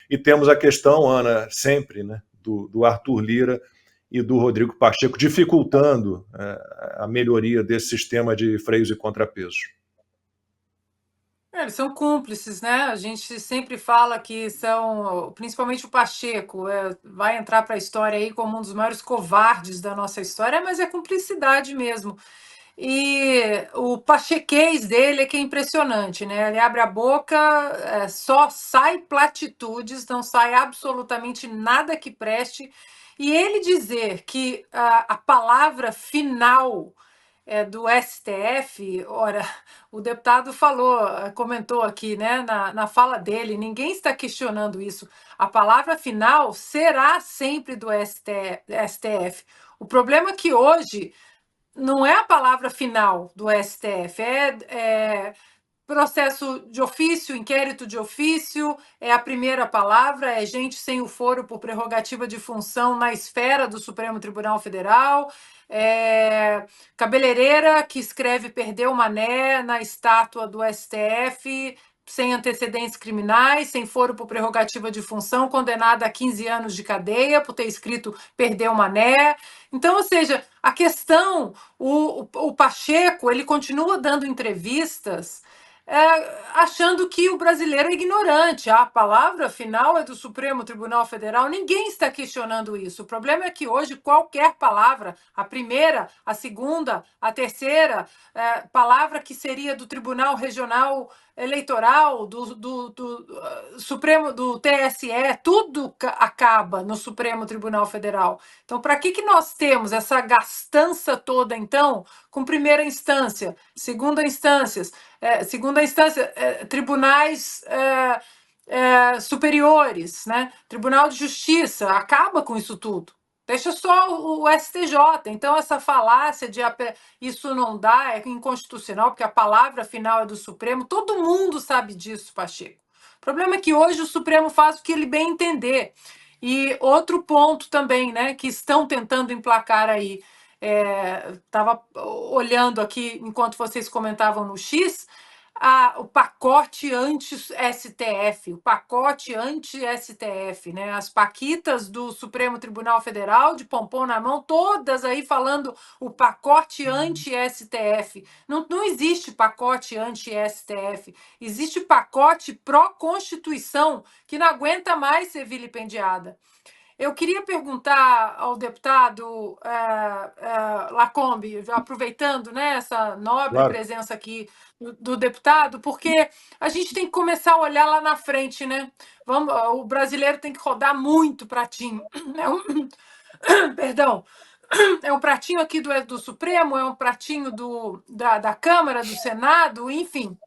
E temos a questão, Ana, sempre, né, do Arthur Lira e do Rodrigo Pacheco, dificultando a melhoria desse sistema de freios e contrapesos. Eles são cúmplices, né? A gente sempre fala que são, principalmente o Pacheco, vai entrar para a história aí como um dos maiores covardes da nossa história, mas é cumplicidade mesmo. E o pachequês dele é que é impressionante, né? Ele abre a boca, só sai platitudes, não sai absolutamente nada que preste. E ele dizer que a palavra final do STF, ora, o deputado falou, comentou aqui, né, na fala dele, ninguém está questionando isso. A palavra final será sempre do STF. O problema é que hoje não é a palavra final do STF, é processo de ofício, inquérito de ofício, é a primeira palavra, é gente sem o foro por prerrogativa de função na esfera do Supremo Tribunal Federal, é cabeleireira que escreve perdeu mané na estátua do STF, sem antecedentes criminais, sem foro por prerrogativa de função, condenada a 15 anos de cadeia por ter escrito perdeu mané. Então, ou seja, a questão, o Pacheco, ele continua dando entrevistas achando que o brasileiro é ignorante. A palavra final é do Supremo Tribunal Federal. Ninguém está questionando isso. O problema é que hoje qualquer palavra, a primeira, a segunda, a terceira, palavra que seria do Tribunal Regional Eleitoral, do Supremo, do TSE, tudo acaba no Supremo Tribunal Federal. Então, para que nós temos essa gastança toda, então, com primeira instância, segunda instância, tribunais superiores, né? Tribunal de Justiça, acaba com isso tudo. Deixa só o STJ. Então, essa falácia de isso não dá, é inconstitucional, porque a palavra final é do Supremo, todo mundo sabe disso, Pacheco. O problema é que hoje o Supremo faz o que ele bem entender. E outro ponto também, né, que estão tentando emplacar aí, estava olhando aqui enquanto vocês comentavam no X, o pacote anti-STF, o pacote anti-STF, né? As paquitas do Supremo Tribunal Federal, de pompom na mão, todas aí falando o pacote anti-STF. Não existe pacote anti-STF, existe pacote pró-Constituição, que não aguenta mais ser vilipendiada. Eu queria perguntar ao deputado Lacombe, aproveitando, né, essa nobre Claro. presença aqui do deputado, porque a gente tem que começar a olhar lá na frente, né? O brasileiro tem que rodar muito pratinho. Perdão. É um pratinho aqui do Supremo, é um pratinho da Câmara, do Senado, enfim.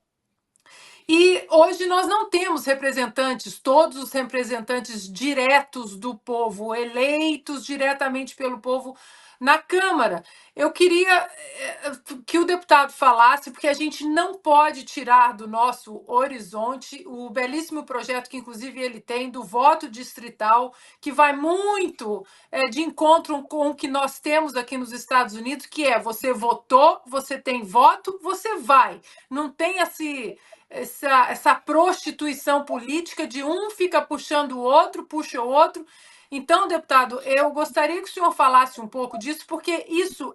E hoje nós não temos representantes, todos os representantes diretos do povo, eleitos diretamente pelo povo na Câmara. Eu queria que o deputado falasse, porque a gente não pode tirar do nosso horizonte o belíssimo projeto que, inclusive, ele tem do voto distrital, que vai muito de encontro com o que nós temos aqui nos Estados Unidos, que é você votou, você tem voto, você vai. Não tem essa prostituição política de um fica puxando o outro, puxa o outro. Então, deputado, eu gostaria que o senhor falasse um pouco disso, porque isso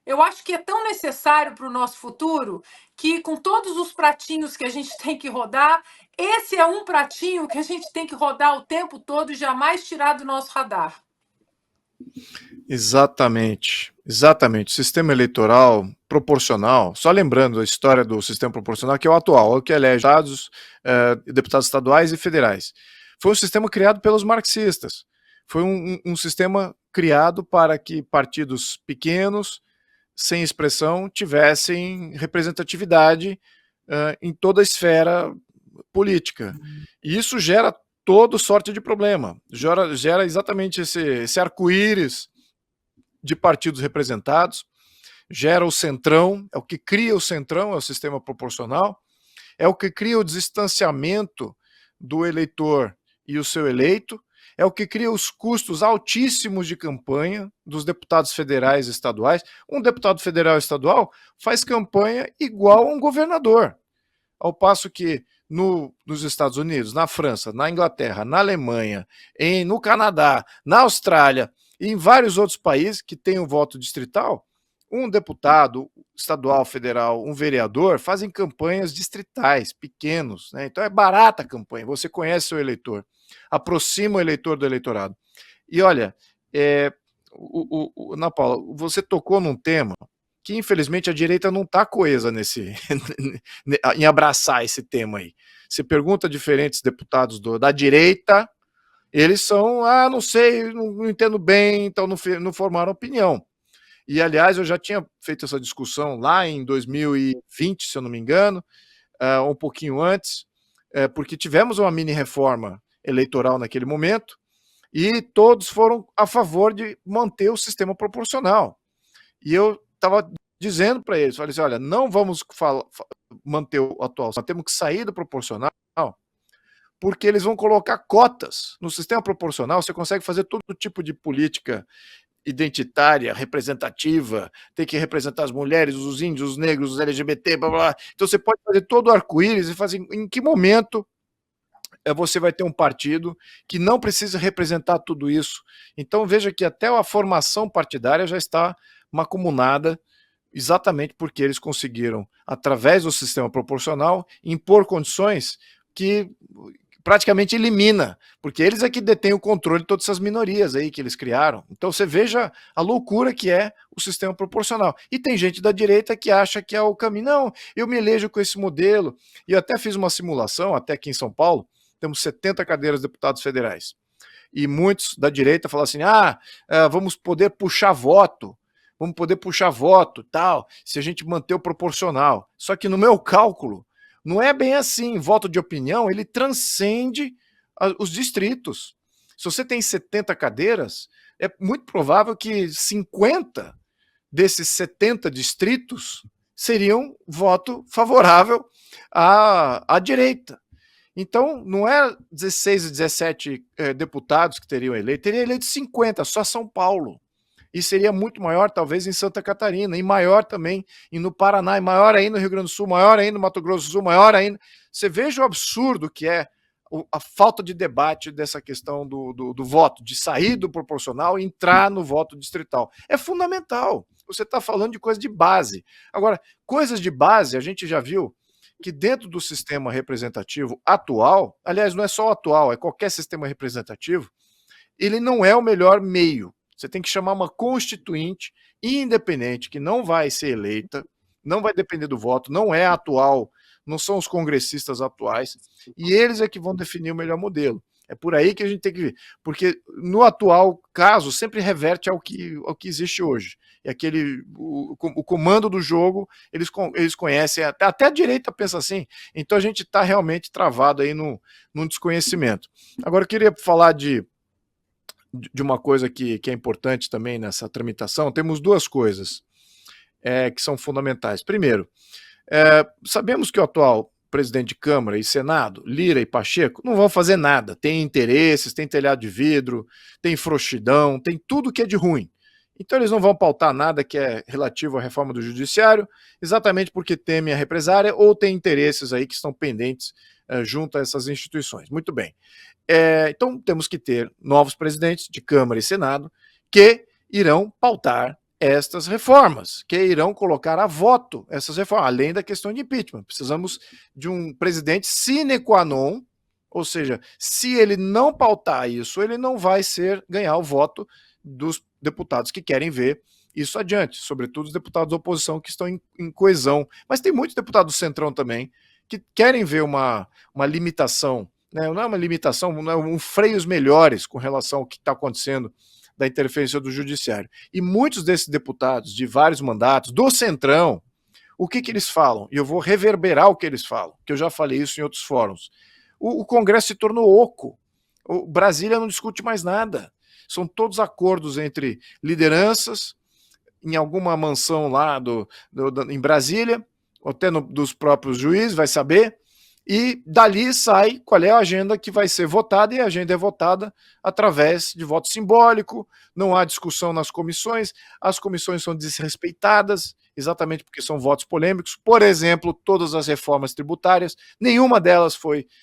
eu acho que é tão necessário para o nosso futuro, que com todos os pratinhos que a gente tem que rodar, esse é um pratinho que a gente tem que rodar o tempo todo e jamais tirar do nosso radar. Exatamente, exatamente. O sistema eleitoral proporcional, só lembrando a história do sistema proporcional, que é o atual, é o que elege deputados estaduais e federais. Foi um sistema criado pelos marxistas. Foi um sistema criado para que partidos pequenos, sem expressão, tivessem representatividade em toda a esfera política. E isso gera toda sorte de problema. Gera exatamente esse arco-íris de partidos representados, gera o centrão, é o que cria o centrão, é o sistema proporcional, é o que cria o distanciamento do eleitor e o seu eleito, é o que cria os custos altíssimos de campanha dos deputados federais e estaduais. Um deputado federal e estadual faz campanha igual a um governador, ao passo que nos Estados Unidos, na França, na Inglaterra, na Alemanha, no Canadá, na Austrália e em vários outros países que têm o voto distrital, um deputado estadual, federal, um vereador fazem campanhas distritais, pequenos, né? Então é barata a campanha, você conhece seu eleitor, aproxima o eleitor do eleitorado. E olha, Ana Paula, você tocou num tema que infelizmente a direita não está coesa em abraçar esse tema aí. Você pergunta a diferentes deputados da direita, eles são, não sei, não entendo bem, então não formaram opinião. E, aliás, eu já tinha feito essa discussão lá em 2020, se eu não me engano, um pouquinho antes, porque tivemos uma mini-reforma eleitoral naquele momento, e todos foram a favor de manter o sistema proporcional. E eu estava dizendo para eles, falei assim, olha, não vamos manter o atual, nós temos que sair do proporcional, porque eles vão colocar cotas. No sistema proporcional, você consegue fazer todo tipo de política identitária, representativa, tem que representar as mulheres, os índios, os negros, os LGBT, blá, blá. Então você pode fazer todo o arco-íris e fazer em que momento você vai ter um partido que não precisa representar tudo isso. Então veja que até a formação partidária já está macumunada, exatamente porque eles conseguiram, através do sistema proporcional, impor condições que praticamente elimina, porque eles é que detêm o controle de todas essas minorias aí que eles criaram. Então você veja a loucura que é o sistema proporcional. E tem gente da direita que acha que é o caminho. Não, eu me elejo com esse modelo. E eu até fiz uma simulação, até aqui em São Paulo, temos 70 cadeiras de deputados federais. E muitos da direita falam assim, vamos poder puxar voto, tal, se a gente manter o proporcional. Só que no meu cálculo, não é bem assim. Voto de opinião, ele transcende os distritos. Se você tem 70 cadeiras, é muito provável que 50 desses 70 distritos seriam voto favorável à direita. Então, não é 16 e 17 deputados que teriam eleito, teria eleito 50, só São Paulo. E seria muito maior, talvez, em Santa Catarina, e maior também no Paraná, e maior ainda no Rio Grande do Sul, maior ainda no Mato Grosso do Sul, maior ainda. Você veja o absurdo que é a falta de debate dessa questão do voto, de sair do proporcional e entrar no voto distrital. É fundamental. Você está falando de coisa de base. Agora, coisas de base, a gente já viu que dentro do sistema representativo atual, aliás, não é só o atual, é qualquer sistema representativo, ele não é o melhor meio. Você tem que chamar uma constituinte independente, que não vai ser eleita, não vai depender do voto, não é atual, não são os congressistas atuais, e eles é que vão definir o melhor modelo. É por aí que a gente tem que ver, porque no atual caso sempre reverte ao que existe hoje. É o comando do jogo, eles conhecem, até a direita pensa assim, então a gente está realmente travado aí num desconhecimento. Agora eu queria falar de uma coisa que é importante também nessa tramitação. Temos duas coisas que são fundamentais. Primeiro, sabemos que o atual presidente de Câmara e Senado, Lira e Pacheco, não vão fazer nada. Tem interesses, tem telhado de vidro, tem frouxidão, tem tudo que é de ruim. Então eles não vão pautar nada que é relativo à reforma do judiciário, exatamente porque temem a represária ou tem interesses aí que estão pendentes junto a essas instituições. Muito bem. Então temos que ter novos presidentes de Câmara e Senado que irão pautar estas reformas, que irão colocar a voto essas reformas, além da questão de impeachment. Precisamos de um presidente sine qua non, ou seja, se ele não pautar isso, ele não vai ganhar o voto dos deputados que querem ver isso adiante, sobretudo os deputados da oposição que estão em coesão. Mas tem muitos deputados do Centrão também que querem ver uma limitação, né? Não é uma limitação, não é freios melhores com relação ao que está acontecendo da interferência do judiciário. E muitos desses deputados de vários mandatos, do Centrão, o que eles falam? E eu vou reverberar o que eles falam, que eu já falei isso em outros fóruns. O Congresso se tornou oco. O Brasília não discute mais nada. São todos acordos entre lideranças, em alguma mansão lá em Brasília, ou até dos próprios juízes, vai saber, e dali sai qual é a agenda que vai ser votada, e a agenda é votada através de voto simbólico, não há discussão nas comissões, as comissões são desrespeitadas, exatamente porque são votos polêmicos. Por exemplo, todas as reformas tributárias, nenhuma delas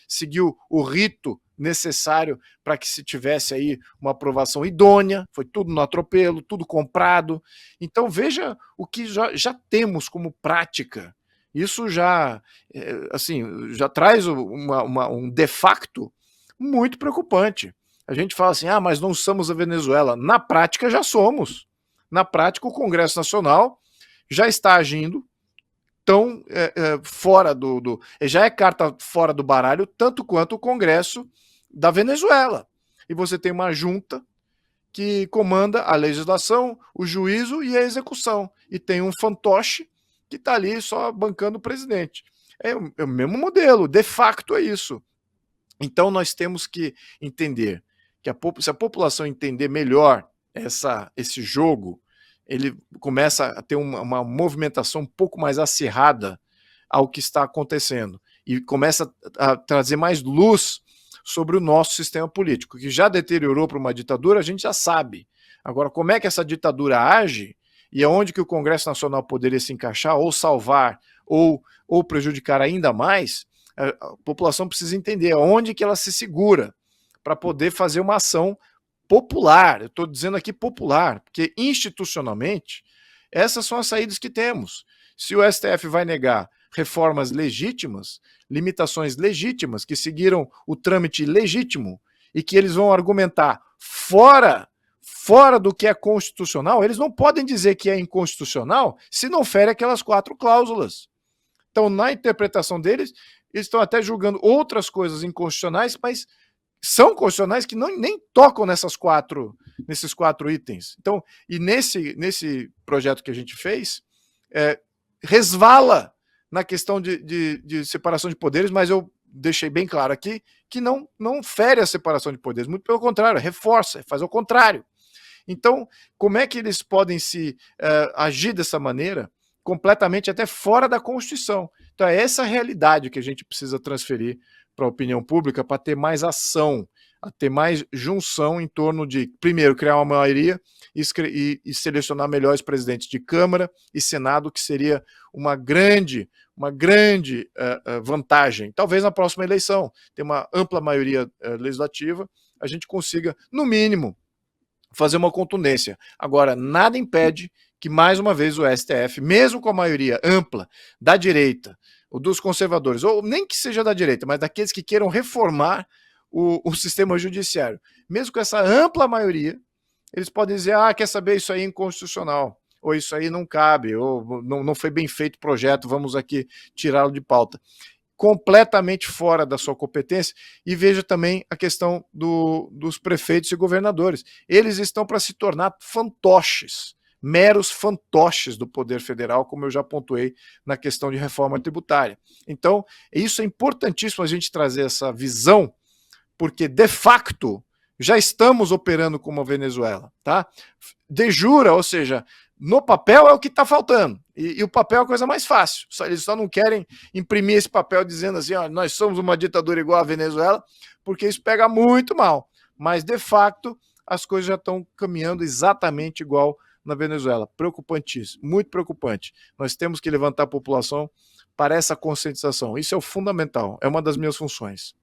seguiu o rito necessário para que se tivesse aí uma aprovação idônea, foi tudo no atropelo, tudo comprado. Então veja o que já temos como prática. Isso já, assim, já traz um de facto muito preocupante. A gente fala assim, mas não somos a Venezuela. Na prática já somos. Na prática o Congresso Nacional já está agindo tão fora já é carta fora do baralho, tanto quanto o Congresso da Venezuela. E você tem uma junta que comanda a legislação, o juízo e a execução. E tem um fantoche que está ali só bancando o presidente. É o mesmo modelo, de facto é isso. Então nós temos que entender que se a população entender melhor esse jogo, ele começa a ter uma movimentação um pouco mais acirrada ao que está acontecendo e começa a trazer mais luz sobre o nosso sistema político, que já deteriorou para uma ditadura, a gente já sabe. Agora, como é que essa ditadura age e aonde que o Congresso Nacional poderia se encaixar, ou salvar, ou prejudicar ainda mais, a população precisa entender aonde que ela se segura para poder fazer uma ação popular. Eu estou dizendo aqui popular, porque institucionalmente essas são as saídas que temos. Se o STF vai negar reformas legítimas, limitações legítimas, que seguiram o trâmite legítimo e que eles vão argumentar fora do que é constitucional, eles não podem dizer que é inconstitucional se não fere aquelas 4 cláusulas. Então, na interpretação deles, eles estão até julgando outras coisas inconstitucionais, mas são constitucionais que nem tocam nesses 4 itens. Então, e nesse projeto que a gente fez, resvala na questão de separação de poderes, mas eu deixei bem claro aqui que não fere a separação de poderes, muito pelo contrário, reforça, faz o contrário. Então, como é que eles podem agir dessa maneira, completamente até fora da Constituição? Então é essa realidade que a gente precisa transferir para a opinião pública para ter mais ação, a ter mais junção em torno de, primeiro, criar uma maioria e selecionar melhores presidentes de Câmara e Senado, que seria uma grande vantagem. Talvez na próxima eleição, ter uma ampla maioria legislativa, a gente consiga, no mínimo, fazer uma contundência. Agora, nada impede que, mais uma vez, o STF, mesmo com a maioria ampla da direita, ou dos conservadores, ou nem que seja da direita, mas daqueles que queiram reformar o sistema judiciário, mesmo com essa ampla maioria, eles podem dizer, quer saber, isso aí é inconstitucional, ou isso aí não cabe, ou não foi bem feito o projeto, vamos aqui tirá-lo de pauta. Completamente fora da sua competência. E veja também a questão dos prefeitos e governadores. Eles estão para se tornar fantoches, meros fantoches do poder federal, como eu já pontuei na questão de reforma tributária. Então, isso é importantíssimo a gente trazer essa visão, porque, de facto, já estamos operando como a Venezuela, tá? De jure, ou seja, no papel é o que está faltando. E o papel é a coisa mais fácil. Eles só não querem imprimir esse papel dizendo assim, nós somos uma ditadura igual a Venezuela, porque isso pega muito mal. Mas, de facto, as coisas já estão caminhando exatamente igual na Venezuela. Preocupantíssimo, muito preocupante. Nós temos que levantar a população para essa conscientização. Isso é o fundamental, é uma das minhas funções.